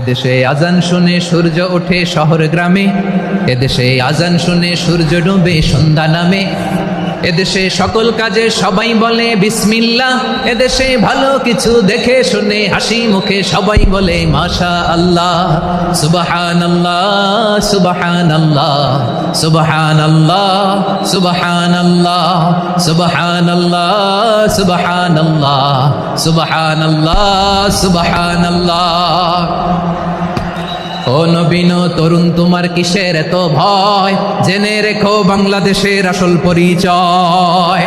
এদেশে আজান শুনে সূর্য ওঠে শহর গ্রামে, এদেশে আজান শুনে সূর্য ডুবে সন্ধ্যা নামে, এদেশে সকল কাজে সবাই বলে বিসমিল্লাহ, এদেশে ভালো কিছু দেখে শুনে হাসি মুখে সবাই বলে মাশা আল্লাহ। সুবহানাল্লাহ সুবহানাল্লাহ সুবহানাল্লাহ সুবহানাল্লাহ সুবহানাল্লাহ সুবহানাল্লাহ সুবহানাল্লাহ সুবহানাল্লাহ। ও নবীন তরুণ তোমার কিসের এত ভয়, জেনে রেখো বাংলাদেশের আসল পরিচয়।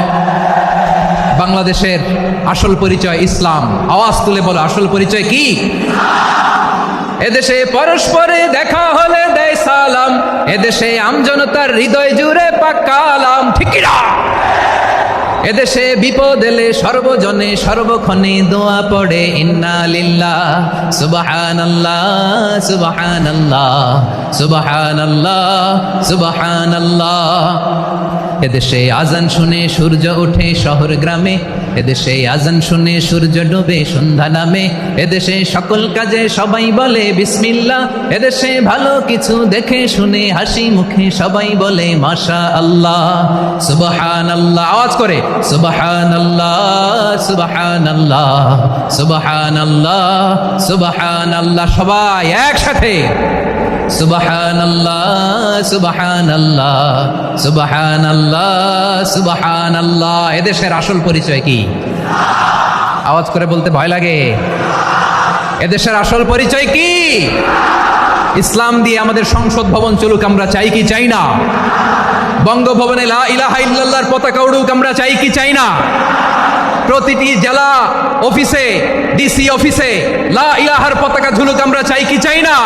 বাংলাদেশের আসল পরিচয় ইসলাম। আওয়াজ তুলে বলো, আসল পরিচয় কি? এদেশে পরস্পরে দেখা হলে দেয় সালাম, এদেশে আমজনতার হৃদয় জুড়ে পাক্কা আলাম, ঠিক কি না? এদেশে বিপদ এলে সর্বজনে সর্বক্ষণে দোয়া পড়ে ইন্না লিল্লাহ সুবহানাল্লাহ সুবহানাল্লাহ সুবহানাল্লাহ সুবহানাল্লাহ। এদেশে আজান শুনে সূর্য ওঠে শহর গ্রামে, এদেশে আজান শুনে সূর্য ডুবে সন্ধ্যা নামে, এদেশে সকল কাজে সবাই বলে বিসমিল্লাহ, এদেশে ভালো কিছু দেখে শুনে হাসি মুখে সবাই বলে মাশা আল্লাহ। সুবহানাল্লাহ, আওয়াজ করে সুবহানাল্লাহ সুবহানাল্লাহ সুবহানাল্লাহ সুবহানাল্লাহ। সবাই একসাথে সুবহানাল্লাহ সুবহানাল্লাহ সুবহানাল্লাহ সুবহানাল্লাহ। এদেশের আসল পরিচয় কি? আওয়াজ করে বলতে ভয় লাগে। এদেশের আসল পরিচয় কি? ইসলাম দিয়ে আমাদের সংসদ ভবন চলুক, আমরা চাই কি চাই না? বঙ্গভবনে লা ইলাহা ইল্লাল্লাহর পতাকা উড়ুক, আমরা চাই কি চাই না? প্রতিটি জেলা অফিসে, ডিসি অফিসে লা ইলাহার পতাকা ঝুলুক, আমরা চাই কি চাই না?